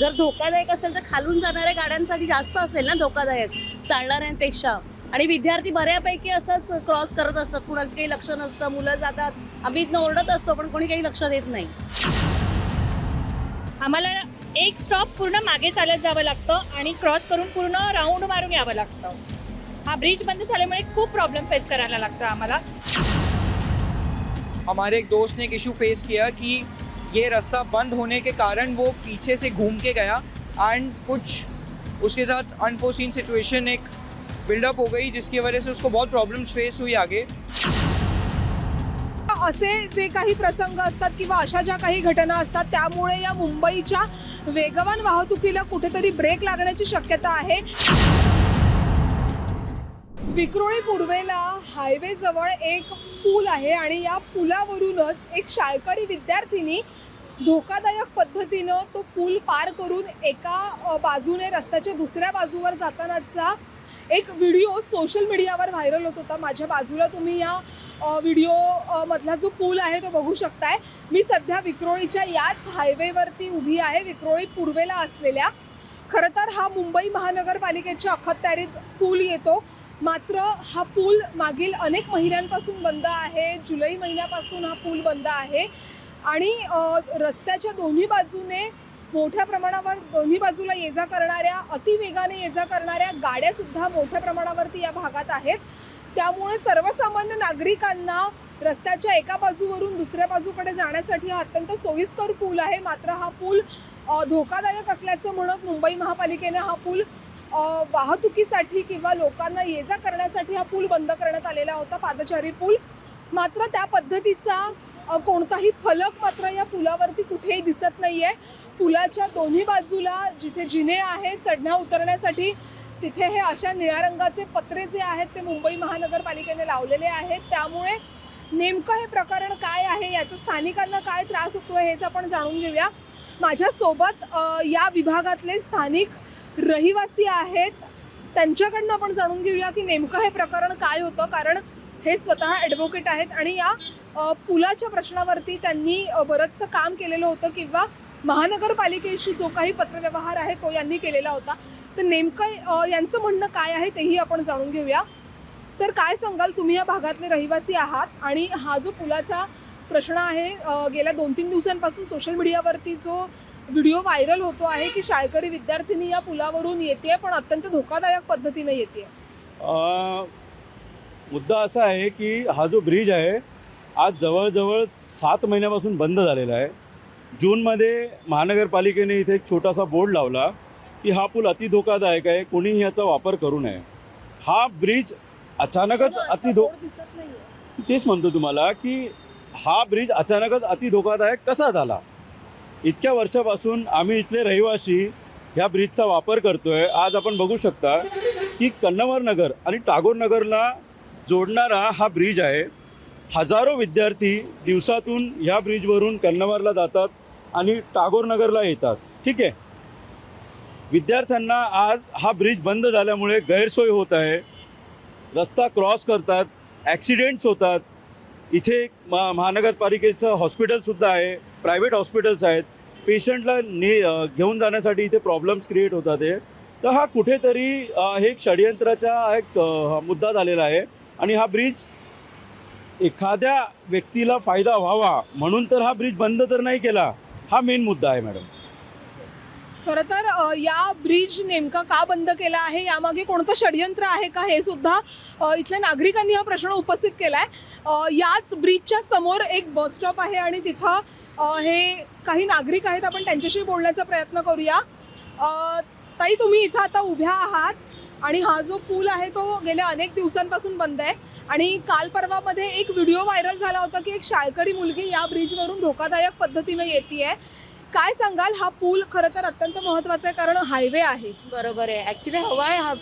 जर धोकादायक असेल तर खालून जाणाऱ्या गाड्यांसाठी जास्त असेल ना धोकादायक चालणाऱ्यांपेक्षा. आणि विद्यार्थी बऱ्यापैकी असंच क्रॉस करत असतात, कुणाचं काही लक्ष नसतं, मुलं जातात, आम्ही इथनं ओरडत असतो पण कोणी काही लक्ष देत नाही. आम्हाला एक स्टॉप पूर्ण मागे चालत जावं लागतं आणि क्रॉस करून पूर्ण राऊंड मारून यावं लागतं. हा ब्रिज बंद झाल्यामुळे खूप प्रॉब्लेम फेस करायला लागतो आम्हाला. हमारे एक दोस्त ने एक इशू फेस किया कि ये रास्ता बंद होने के कारण वो पीछे से घूम के गया एंड कुछ उसके साथ अनफोर्सीन सिचुएशन एक बिल्डअप हो गई जिसकी वजह से उसको बहुत प्रॉब्लम्स फेस हुई आगे. असे जे काही प्रसंग असतात किंवा अशा ज्या काही घटना असतात त्यामुळे या मुंबईच्या वेगवान वाहतुकीला कुठेतरी ब्रेक लागण्याची शक्यता आहे. विक्रोळी पूर्वेला हायवे जवळ एक पूल आहे आणि या पुलावरूनच एक शाळकरी विद्यार्थिनी धोकादायक पद्धतीनं तो पूल पार करून एका बाजूने रस्त्याच्या दुसऱ्या बाजूवर जातानाचा एक व्हिडिओ सोशल मीडियावर व्हायरल होत होता. माझ्या बाजूला तुम्ही या व्हिडिओ मधला जो पूल आहे तो बघू शकताय. मी सध्या विक्रोळीच्या याच हायवेवरती उभी आहे, विक्रोळी पूर्वेला असलेल्या. खरं तर हा मुंबई महानगरपालिकेच्या अखत्यारीत पूल येतो, मात्र हा पूल मागील अनेक महिन्यांपासून बंद आहे. जुलै महिन्यापासून हा पूल बंद आहे आणि रस्त्याच्या दोन्ही बाजूने मोठ्या प्रमाणावर दोन्ही बाजूला ये जा करणाऱ्या, अतिवेगाने ये जा करणाऱ्या गाड्यासुद्धा मोठ्या प्रमाणावरती या भागात आहेत. त्यामुळे सर्वसामान्य नागरिकांना रस्त्याच्या एका बाजूवरून दुसऱ्या बाजूकडे जाण्यासाठी हा अत्यंत सोयीस्कर पूल आहे. मात्र हा पूल धोकादायक असल्याचं म्हणत मुंबई महापालिकेने हा पूल वाहतुकीसाठी किंवा लोकांना ये जा करण्यासाठी हा पूल बंद करण्यात आलेला होता, पादचारी पूल. मात्र त्या पद्धतीचा कोणताही फलक मात्र या पुलावरती कुठेही दिसत नाहीये. पुलाच्या दोन्ही बाजूला जिथे जिने आहेत चढण्या उतरण्यासाठी तिथे हे अशा निळ्या रंगाचे पत्रे जे आहेत ते मुंबई महानगरपालिकेने लावलेले आहेत. त्यामुळे नेमकं हे प्रकरण काय आहे, याचा स्थानिकांना काय त्रास होतो हेच आपण जाणून घेऊया. माझ्यासोबत या विभागातले स्थानिक रहिवासी आहेत, त्यांच्याकडनं आपण जाणून घेऊया की नेमकं हे प्रकरण काय होतं. कारण हे स्वतः ॲडव्होकेट आहेत आणि या पुलाच्या प्रश्नावरती त्यांनी बरंचसं काम केलेलं होतं किंवा महानगरपालिकेशी जो काही पत्रव्यवहार आहे तो यांनी केलेला होता. तर नेमकं यांचं म्हणणं काय आहे तेही आपण जाणून घेऊया. सर, काय सांगाल, तुम्ही या भागातले रहिवासी आहात आणि हा जो पुलाचा प्रश्न आहे, गेल्या 2-3 दिवसांपासून सोशल मीडियावरती जो व्हिडिओ व्हायरल होतो आहे की शाळकरी विद्यार्थिनी या पुलावरून येते पण अत्यंत धोकादायक पद्धतीने येते. मुद्दा असा आहे की हा जो ब्रिज आहे आज जवळजवळ 7 महिन्यापासून बंद झालेला आहे. जूनमध्ये महानगरपालिकेने इथे एक छोटासा बोर्ड लावला की हा पूल अति धोकादायक आहे, कोणीही याचा वापर करू नये. हा ब्रिज अचानकच तेच म्हणतो तुम्हाला की हा ब्रिज अचानकच अति धोकादायक कसा झाला. इतक्या वर्षापासून आम्ही इथले रहिवासी ह्या ब्रिजचा वापर करतोय. आज आपण बघू शकता की कन्नवर नगर आणि टागोर नगरला जोडणारा हा ब्रिज आहे. हजारो विद्यार्थी दिवसातून ह्या ब्रिजवरून कन्नवरला जातात आणि टागोर नगरला येतात. ठीक आहे, विद्यार्थ्यांना आज हा ब्रिज बंद झाल्यामुळे गैरसोय होत आहे. रस्ता क्रॉस करतात, ॲक्सिडेंट्स होतात. इथे महानगरपालिकेचं हॉस्पिटलसुद्धा आहे, प्रायव्हेट हॉस्पिटल्स आहेत. पेशंटला घेऊन जाण्यासाठी इथे प्रॉब्लेम्स क्रिएट होतात आहे. तर हा कुठेतरी हे एक षडयंत्राचा एक मुद्दा झालेला आहे आणि हा ब्रिज एखाद्या व्यक्तीला फायदा व्हावा म्हणून तर हा ब्रिज बंद तर नाही केला, हा मेन मुद्दा आहे मॅडम. खरं तर या ब्रिज नेमका का बंद केला आहे, यामागे कोणतं षडयंत्र आहे का, हे सुद्धा इथल्या नागरिकांनी हा प्रश्न उपस्थित केला आहे. याच ब्रिजच्या समोर एक बस स्टॉप आहे आणि तिथं हे काही नागरिक आहेत, आपण त्यांच्याशी बोलण्याचा प्रयत्न करूया. ताई, तुम्ही इथं आता उभ्या आहात आणि हा जो पूल आहे तो गेल्या अनेक दिवसांपासून बंद आहे आणि काल परवामध्ये एक व्हिडिओ व्हायरल झाला होता की एक शाळकरी मुलगी या ब्रिजवरून धोकादायक पद्धतीनं येते. काय सांगाल, हा पूल खरं तर अत्यंत महत्त्वाचा आहे कारण हायवे आहे. बरोबर आहे, ॲक्च्युली हवा आहे हा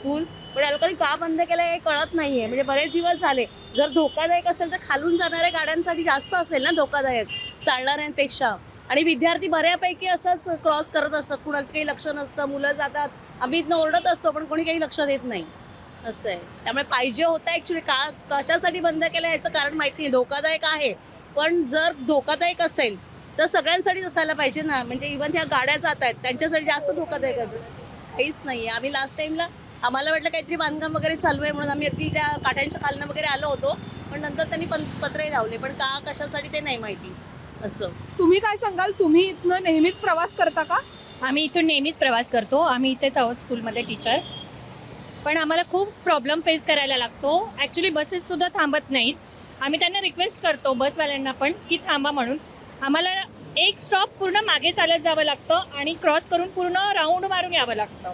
पूल, पण या लोकांनी का बंद केलं हे कळत नाहीये. म्हणजे बरेच दिवस झाले. जर धोकादायक असेल तर खालून जाणाऱ्या गाड्यांसाठी जास्त असेल ना धोकादायक चालणाऱ्यांपेक्षा. आणि विद्यार्थी बऱ्यापैकी असंच क्रॉस करत असतात, कुणाचं काही लक्ष नसतं, मुलं जातात, आम्ही इथनं ओरडत असतो पण कोणी काही लक्ष देत नाही. असं आहे. त्यामुळे पाहिजे होतं ॲक्च्युली. कशासाठी बंद केलं याचं कारण माहिती नाही. धोकादायक आहे, पण जर धोकादायक असेल तर सगळ्यांसाठीच असायला पाहिजे ना. म्हणजे इव्हन ह्या गाड्या जात आहेत त्यांच्यासाठी जास्त धोकादायक आहे. काहीच नाही आहे. आम्ही लास्ट टाईमला आम्हाला वाटलं काहीतरी बांधकाम वगैरे चालू आहे म्हणून आम्ही अगदी त्या काठ्यांच्या खालनं वगैरे आलो होतो, पण नंतर त्यांनी पत्रही लावले, पण का कशासाठी ते नाही माहिती. असं तुम्ही काय सांगाल, तुम्ही इथनं नेहमीच प्रवास करता का? आम्ही इथून नेहमीच प्रवास करतो. आम्ही इथेच आहोत स्कूलमध्ये टीचर. पण आम्हाला खूप प्रॉब्लेम फेस करायला लागतो. ॲक्च्युली बसेससुद्धा थांबत नाहीत. आम्ही त्यांना रिक्वेस्ट करतो बसवाल्यांना पण की थांबा म्हणून. आम्हाला एक स्टॉप पूर्ण मागे चालत जावं लागतं आणि क्रॉस करून पूर्ण राऊंड मारून यावं लागतं.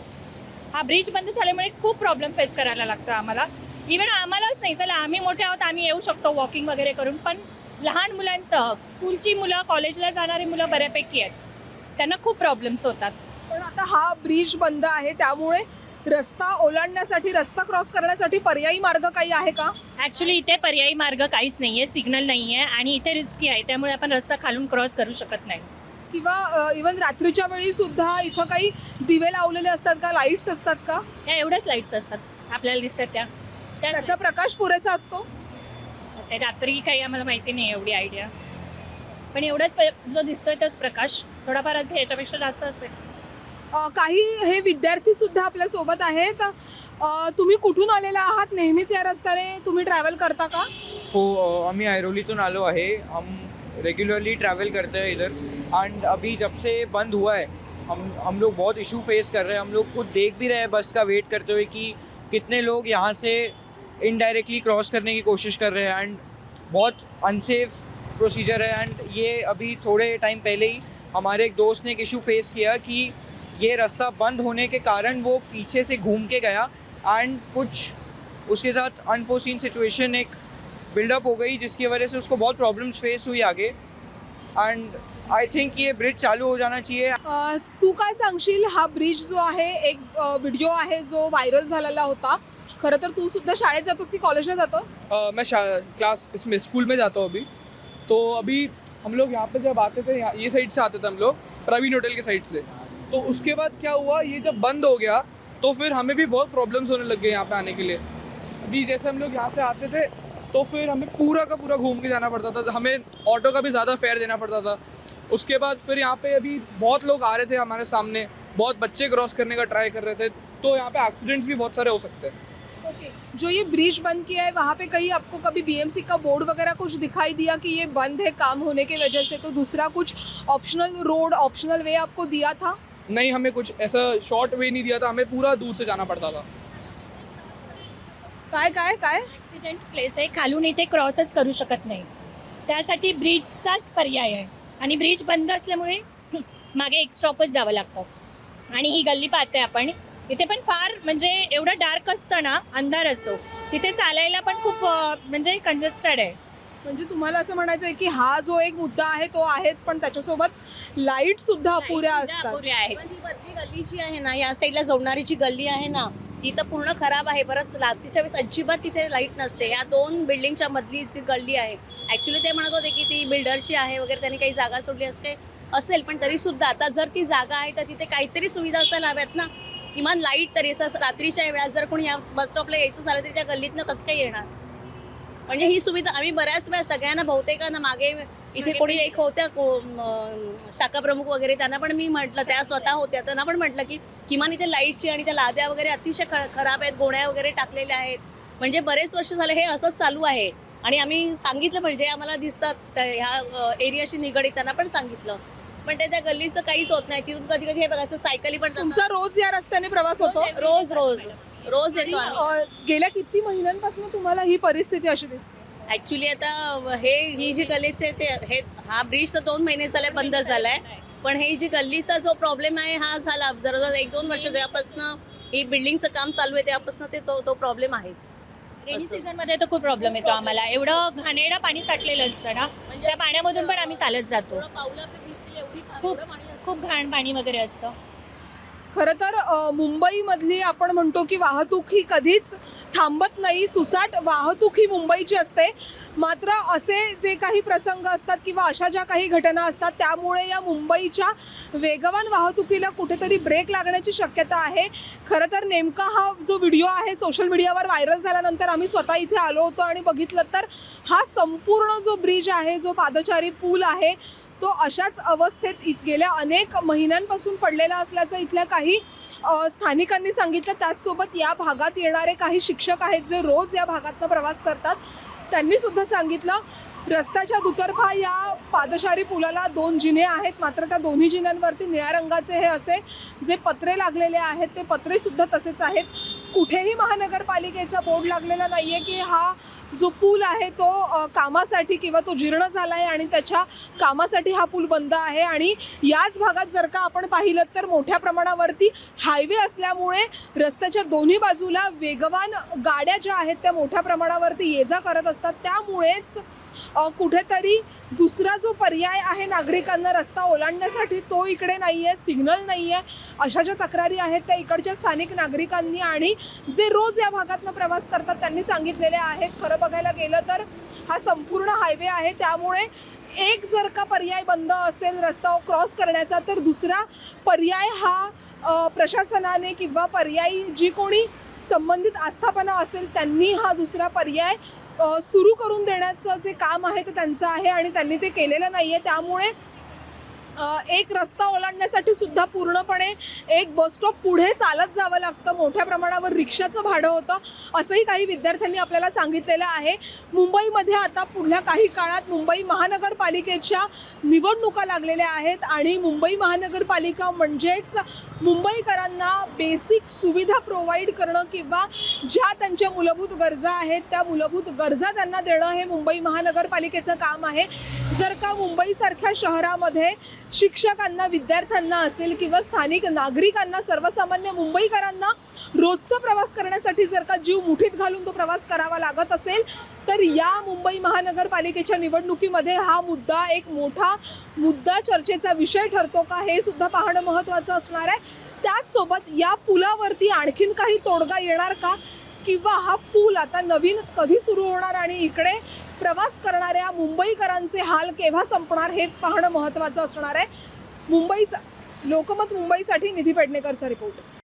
हा ब्रिज बंद झाल्यामुळे खूप प्रॉब्लेम फेस करायला लागतो आम्हाला. इव्हन आम्हालाच नाही, चला आम्ही मोठे आहोत, आम्ही येऊ शकतो वॉकिंग वगैरे करून, पण लहान मुलांसह स्कूलची मुलं, कॉलेजला जाणारी मुलं बऱ्यापैकी आहेत, त्यांना खूप प्रॉब्लेम्स होतात. पण आता हा ब्रिज बंद आहे त्यामुळे रस्ता ओलांडण्यासाठी, रस्ता क्रॉस करण्यासाठी पर्यायी मार्ग काही आहे का? ॲक्च्युली इथे पर्यायी मार्ग काहीच नाही आहे, सिग्नल नाही आहे आणि इथे रिस्की आहे, त्यामुळे आपण रस्ता खालून क्रॉस करू शकत नाही. किंवा इवन रात्रीच्या वेळी सुद्धा इथं काही दिवे लावलेले असतात का, लाईट्स असतात का? या एवढ्याच लाईट्स असतात आपल्याला दिसतात त्याचा प्रकाश पुरेसा असतो? ते रात्री काही आम्हाला माहिती नाही एवढी आयडिया, पण एवढाच जो दिसतोय तोच प्रकाश, थोडाफार असेल, याच्यापेक्षा जास्त असेल. काही हे विद्यार्थी सुद्धा आपल्या सोबत आहेत. तुम्ही कुठून आलेला आहात? नेहमीच या रस्त्याने तुम्ही ट्रॅव्हल करता का? हो, आम्ही ऐरोलीतून आलो आहे. हम रेगुलरली ट्रैवल करते हैं इधर, एंड अभी जब से बंद हुआ है हम लोग बहुत इशू फेस कर रहे हैं. हम लोग खुद देख भी रहे हैं बस का वेट करते हुए कि कितने लोग यहाँ से इनडायरेक्टली क्रॉस करने की कोशिश कर रहे हैं, एंड बहुत अनसेफ प्रोसीजर है. एंड ये अभी थोड़े टाइम पहले ही हमारे एक दोस्त ने एक इशू फेस किया कि ये रास्ता बंद होने के कारण वो पीछे से घूम के गया, एंड कुछ उसके साथ अनफोर्सीन सिचुएशन एक बिल्डअप हो गई, जिसकी वजह से उसको बहुत प्रॉब्लम्स फेस हुई आगे. एंड आई थिंक ये ब्रिज चालू हो जाना चाहिए. तू काय सांगशील? हा ब्रिज जो आहे, एक व्हिडिओ आहे जो व्हायरल झालेला होता. खरं तर तू सुद्धा शाळेत जातोस की कॉलेजला जातोस? मैं क्लास इसमें स्कूल में जाता हूँ अभी. तो अभी हम लोग यहाँ पे जब आते थे, ये साइड से आते थे हम लोग, प्रवीण होटल के साइड से. तो उसके बाद क्या हुआ, ये जब बंद हो गया तो फिर हमें भी बहुत प्रॉब्लम्स होने लग गए यहाँ पे आने के लिए. अभी जैसे हम लोग यहाँ से आते थे तो फिर हमें पूरा का पूरा घूम के जाना पड़ता था. हमें ऑटो का भी ज़्यादा फेयर देना पड़ता था. उसके बाद फिर यहाँ पे अभी बहुत लोग आ रहे थे हमारे सामने, बहुत बच्चे क्रॉस करने का ट्राई कर रहे थे, तो यहाँ पे एक्सीडेंट्स भी बहुत सारे हो सकते हैं. ओके. जो ये ब्रिज बंद किया है वहाँ पे कहीं आपको कभी बीएमसी का बोर्ड वगैरह कुछ दिखाई दिया कि ये बंद है काम होने की वजह से, तो दूसरा कुछ ऑप्शनल रोड, ऑप्शनल वे आपको दिया था? नहीं, हमें कुछ ऐसा शॉर्ट वे नहीं दिया था, हमें पूरा दूर से जाना पड़ता था. काय काय काय ॲक्सिडेंट प्लेस आहे, खालून इथे क्रॉसच करू शकत नाही, त्यासाठी ब्रिजचाच पर्याय आहे. आणि ब्रिज बंद असल्यामुळे मागे एक स्टॉपच जावं लागतं. आणि ही गल्ली पाहते आपण, इथे पण फार म्हणजे एवढं डार्क असतं ना, अंधार असतो, तिथे चालायला पण खूप म्हणजे कंजेस्टेड आहे. म्हणजे तुम्हाला असं म्हणायचं आहे की हा जो एक मुद्दा आहे तो आहेच, पण त्याच्यासोबत लाईट सुद्धा अपुऱ्या असतात. अपुऱ्या आहेत. पण ही मधली गल्ली जी आहे ना, या साईडला जोडणारी जी गल्ली आहे ना, ती तर पूर्ण खराब आहे. परत रात्रीच्या वेळेस अजिबात तिथे लाईट नसते. ह्या 2 बिल्डिंगच्या मधली जी गल्ली आहे, ॲक्च्युली ते म्हणत होते की ती बिल्डरची आहे वगैरे, त्यांनी काही जागा सोडली असेल, पण तरी सुद्धा आता जर ती जागा आहे तर तिथे काहीतरी सुविधा असायला हव्यात ना, किमान लाईट तरी. असं रात्रीच्या वेळात जर कोणी या बस स्टॉपला यायचं झालं तरी त्या गल्लीतनं कसं काय येणार? म्हणजे ही सुविधा आम्ही बऱ्याच वेळा सगळ्यांना, बहुतेकांना, मागे इथे कोणी एक होत्या शाखा प्रमुख वगैरे, त्यांना पण मी म्हटलं, त्या स्वतः होत्या, त्यांना पण म्हटलं की किमान इथे लाईटची आणि त्या लाद्या वगैरे अतिशय खराब आहेत, गोण्या वगैरे टाकलेल्या आहेत. म्हणजे बरेच वर्ष झाले हे असंच चालू आहे. आणि आम्ही सांगितलं, म्हणजे आम्हाला दिसतात ह्या एरियाशी निगडीत, त्यांना पण सांगितलं, पण ते त्या गल्लीचं काहीच होत नाही. तिथून कधी कधी हे बघा, असं सायकली पण तुमचा रोज या रस्त्याने प्रवास होतो? रोज येतो आम्ही. गेल्या किती महिन्यांपासून तुम्हाला ही परिस्थिती अशी दिसते? ऍक्च्युली आता ही जी गल्लीच आहे हा ब्रिज तर 2 महिने झाले बंद झालाय, पण हे जी गल्लीचा जो प्रॉब्लेम आहे हा झाला जवळजवळ 1-2 वर्ष जेव्हापासून ही बिल्डिंगचं काम चालू आहे तेव्हापासून तो प्रॉब्लेम आहेच. रेनी सीझनमध्ये तर खूप प्रॉब्लेम येतो आम्हाला. एवढं घाणेरडं पाणी साठलेलं असतं ना, त्या पाण्यामधून पण आम्ही चालत जातो. खूप घाण पाणी वगैरे असतं. खरं तर मुंबईमधली आपण म्हणतो की वाहतूक ही कधीच थांबत नाही, सुसाट वाहतूक ही मुंबईची असते. मात्र असे जे काही प्रसंग असतात किंवा अशा ज्या काही घटना असतात त्यामुळे या मुंबईच्या वेगवान वाहतुकीला कुठेतरी ब्रेक लागण्याची शक्यता आहे. खरं तर नेमका हा जो व्हिडिओ आहे सोशल मीडियावर व्हायरल झाल्यानंतर आम्ही स्वतः इथे आलो होतो आणि बघितलं तर हा संपूर्ण जो ब्रिज आहे, जो पादचारी पूल आहे, तो अशाच अवस्थेत गेल्या अनेक महिन्यांपासून पडलेला असल्याचं इथल्या काही स्थानिकांनी सांगितलं. त्याचसोबत या भागात येणारे काही शिक्षक आहेत जे रोज या भागातनं प्रवास करतात, त्यांनी सुद्धा सांगितलं रस्त्याच्या दुतर्फा या पादचारी पुलाला 2 जिने आहेत, मात्र त्या दोन्ही जिन्यांवरती निळ्या रंगाचे हे असे जे पत्रे लागलेले आहेत ते पत्रे सुद्धा तसेच आहेत. कुठेही महानगरपालिकेचा बोर्ड लागलेला नाही आहे की हा जो पूल आहे तो कामासाठी किंवा तो जीर्ण झाला आहे आणि त्याच्या कामासाठी हा पूल बंद आहे. आणि याच भागात जर का आपण पाहिलं तर मोठ्या प्रमाणावरती हायवे असल्यामुळे रस्त्याच्या दोन्ही बाजूला वेगवान गाड्या ज्या आहेत त्या मोठ्या प्रमाणावरती ये जा करत असतात. त्यामुळेच कुठेतरी दुसरा जो पर्याय आहे नागरिकांना रस्ता ओलांडण्यासाठी तो इकडे नाही आहे, सिग्नल नाही आहे, अशा ज्या तक्रारी आहेत त्या इकडच्या स्थानिक नागरिकांनी आणि जे रोज या भागातनं प्रवास करतात त्यांनी सांगितलेले आहेत. खरं बघायला गेलं तर हा संपूर्ण हायवे आहे, त्यामुळे एक जर का पर्याय बंद असेल रस्ता क्रॉस करण्याचा तर दुसरा पर्याय हा प्रशासनाने किंवा पर्यायी जी कोणी संबंधित आस्थापना असेल त्यांनी हा दुसरा पर्याय सुरू करून देण्याचं जे काम आहे ते त्यांचं आहे आणि त्यांनी ते केलेलं नाही आहे. त्यामुळे एक रस्ता ओलांडण्यासाठी सुद्धा पूर्णपणे एक बस स्टॉप पुढे चालत जावं लागतं. मोठ्या प्रमाणावर रिक्षाचं भाडं होतं असंही काही विद्यार्थ्यांनी आपल्याला सांगितलेलं आहे. मुंबईमध्ये आता पुढल्या काही काळात मुंबई महानगरपालिकेच्या निवडणुका लागलेल्या आहेत आणि मुंबई महानगरपालिका म्हणजेच मुंबईकरांना बेसिक सुविधा प्रोव्हाइड करणं किंवा ज्या त्यांच्या मूलभूत गरजा आहेत त्या मूलभूत गरजा त्यांना देणं हे मुंबई महानगरपालिकेचं काम आहे. जर का मुंबईसारख्या शहरामध्ये शिक्षकांना, विद्यार्थ्यांना असेल किंवा स्थानिक नागरिकांना, सर्वसामान्य मुंबईकरांना रोजचा प्रवास करण्यासाठी जर का जीव मुठीत घालून तो प्रवास करावा लागत असेल तर या मुंबई महानगरपालिकेच्या निवडणुकीमध्ये हा मुद्दा एक मोठा मुद्दा चर्चेचा विषय ठरतो का हे सुद्धा पाहणं महत्त्वाचं असणार आहे. त्याचसोबत या पुलावरती आणखीन काही तोडगा येणार का किंवा हा पूल आता नवीन कधी सुरू होणार आणि इकडे प्रवास करणाऱ्या मुंबईकरांचे हाल केव्हा संपणार हेच पाहणं महत्त्वाचं असणार आहे. लोकमत मुंबईसाठी निधी पेडणेकरचा रिपोर्ट.